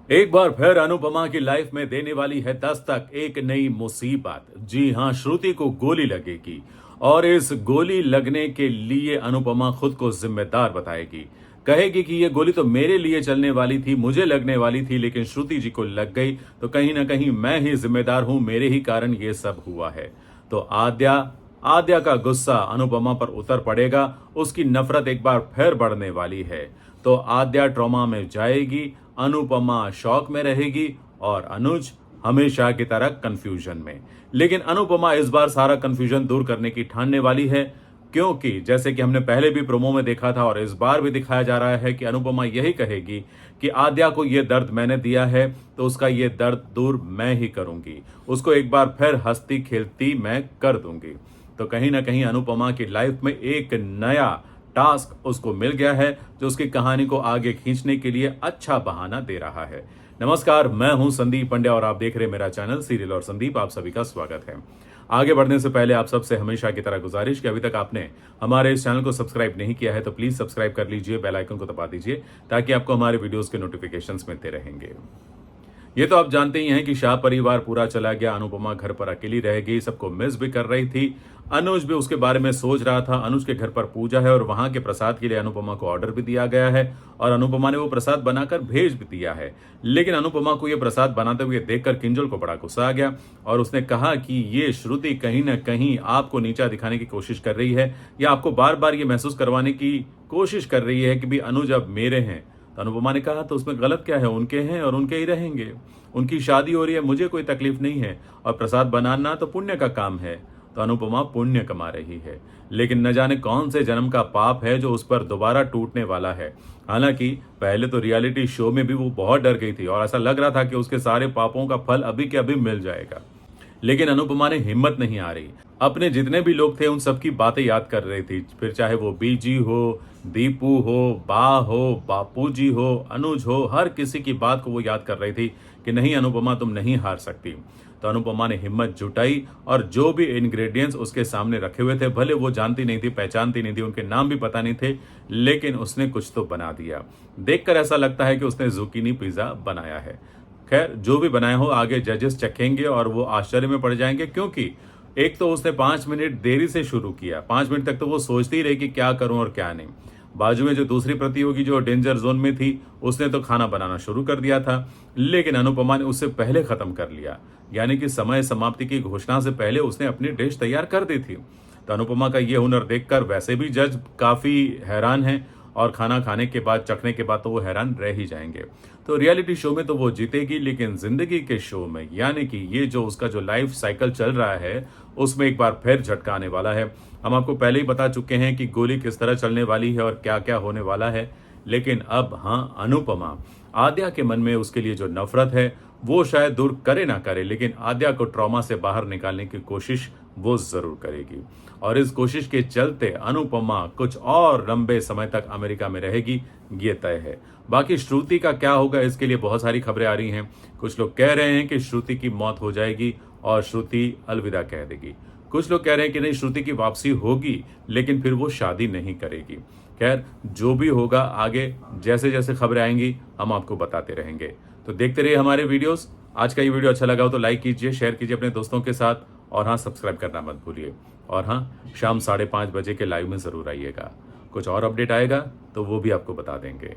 एक बार फिर अनुपमा की लाइफ में देने वाली है दस्तक एक नई मुसीबत। जी हां, श्रुति को गोली लगेगी और इस गोली लगने के लिए अनुपमा खुद को जिम्मेदार बताएगी। कहेगी कि ये गोली तो मेरे लिए चलने वाली थी, मुझे लगने वाली थी, लेकिन श्रुति जी को लग गई तो कहीं ना कहीं मैं ही जिम्मेदार हूं, मेरे ही कारण ये सब हुआ है। तो आद्या आद्या का गुस्सा अनुपमा पर उतर पड़ेगा, उसकी नफरत एक बार फिर बढ़ने वाली है। तो आद्या ट्रॉमा में जाएगी, अनुपमा शॉक में रहेगी और अनुज हमेशा की तरह कंफ्यूजन में। लेकिन अनुपमा इस बार सारा कंफ्यूजन दूर करने की ठानने वाली है, क्योंकि जैसे कि हमने पहले भी प्रोमो में देखा था और इस बार भी दिखाया जा रहा है कि अनुपमा यही कहेगी कि आद्या को यह दर्द मैंने दिया है तो उसका यह दर्द दूर मैं ही करूंगी, उसको एक बार फिर हंसती खेलती मैं कर दूंगी। तो कहीं ना कहीं अनुपमा की लाइफ में एक नया टास्क उसको मिल गया है, जो उसकी कहानी को आगे खींचने के लिए अच्छा बहाना दे रहा है। नमस्कार, मैं हूं संदीप पंड्या और आप देख रहे हैं मेरा चैनल सीरियल और संदीप। आप सभी का स्वागत है। आगे बढ़ने से पहले आप सबसे हमेशा की तरह गुजारिश कि अभी तक आपने हमारे इस चैनल को सब्सक्राइब नहीं किया है तो प्लीज सब्सक्राइब कर लीजिए, बेल आइकन को दबा दीजिए ताकि आपको हमारे वीडियोस के नोटिफिकेशंस मिलते रहेंगे। ये तो आप जानते ही हैं कि शाह परिवार पूरा चला गया, अनुपमा घर पर अकेली रह गई, सबको मिस भी कर रही थी। अनुज भी उसके बारे में सोच रहा था। अनुज के घर पर पूजा है और वहां के प्रसाद के लिए अनुपमा को ऑर्डर भी दिया गया है और अनुपमा ने वो प्रसाद बनाकर भेज भी दिया है। लेकिन अनुपमा को ये प्रसाद बनाते हुए देखकर किंजल को बड़ा गुस्सा आ गया और उसने कहा कि ये श्रुति कहीं ना कहीं आपको नीचा दिखाने की कोशिश कर रही है या आपको बार बार ये महसूस करवाने की कोशिश कर रही है कि भी अनुज अब मेरे हैं। तो अनुपमा ने कहा तो उसमें गलत क्या है, उनके हैं और उनके ही रहेंगे, उनकी शादी हो रही है, मुझे कोई तकलीफ नहीं है और प्रसाद बनाना तो पुण्य का काम है। तो अनुपमा पुण्य कमा रही है, लेकिन न जाने कौन से जन्म का पाप है जो उस पर दोबारा टूटने वाला है। हालांकि पहले तो रियलिटी शो में भी वो बहुत डर गई थी और ऐसा लग रहा था कि उसके सारे पापों का फल अभी के अभी मिल जाएगा, लेकिन अनुपमा ने हिम्मत नहीं आ रही। अपने जितने भी लोग थे उन सबकी बातें याद कर रही थी, फिर चाहे वो बीजी हो, दीपू हो, बा हो, बापूजी हो, अनुज हो, हर किसी की बात को वो याद कर रही थी कि नहीं अनुपमा तुम नहीं हार सकती। तो अनुपमा ने हिम्मत जुटाई और जो भी इंग्रेडिएंट्स उसके सामने रखे हुए थे, भले वो जानती नहीं थी, पहचानती नहीं थी, उनके नाम भी पता नहीं थे, लेकिन उसने कुछ तो बना दिया। देखकर ऐसा लगता है कि उसने जुकीनी पिज्जा बनाया है। खैर जो भी बनाया हो, आगे जजेस चखेंगे और वो आश्चर्य में पड़ जाएंगे, क्योंकि एक तो उसने 5 मिनट देरी से शुरू किया। 5 मिनट तक तो वो सोचती ही रही कि क्या करूं और क्या नहीं। बाजू में जो दूसरी प्रतियोगी जो डेंजर जोन में थी, उसने तो खाना बनाना शुरू कर दिया था, लेकिन अनुपमा ने उससे पहले खत्म कर लिया, यानी कि समय समाप्ति की घोषणा से पहले उसने अपनी डिश तैयार कर दी थी। तो अनुपमा का ये हुनर देखकर वैसे भी जज काफी हैरान हैं और खाना खाने के बाद, चखने के बाद तो वो हैरान रह ही जाएंगे। तो रियलिटी शो में तो वो जीतेगी, लेकिन जिंदगी के शो में, यानी कि ये जो उसका जो लाइफ साइकिल चल रहा है, उसमें एक बार फिर झटका आने वाला है। हम आपको पहले ही बता चुके हैं कि गोली किस तरह चलने वाली है और क्या क्या होने वाला है, लेकिन अब हाँ, अनुपमा आद्या के मन में उसके लिए जो नफरत है वो शायद दूर करे ना करे, लेकिन आद्या को ट्रॉमा से बाहर निकालने की कोशिश वो जरूर करेगी और इस कोशिश के चलते अनुपमा कुछ और लंबे समय तक अमेरिका में रहेगी, ये तय है। बाकी श्रुति का क्या होगा, इसके लिए बहुत सारी खबरें आ रही हैं। कुछ लोग कह रहे हैं कि श्रुति की मौत हो जाएगी और श्रुति अलविदा कह देगी। कुछ लोग कह रहे हैं कि नहीं, श्रुति की वापसी होगी लेकिन फिर वो शादी नहीं करेगी। खैर जो भी होगा, आगे जैसे जैसे खबरें आएंगी हम आपको बताते रहेंगे। तो देखते रहिए हमारे वीडियोस। आज का ये वीडियो अच्छा लगा हो तो लाइक कीजिए, शेयर कीजिए अपने दोस्तों के साथ और हाँ, सब्सक्राइब करना मत भूलिए। और हाँ, शाम 5:30 बजे के लाइव में जरूर आइएगा। कुछ और अपडेट आएगा तो वो भी आपको बता देंगे।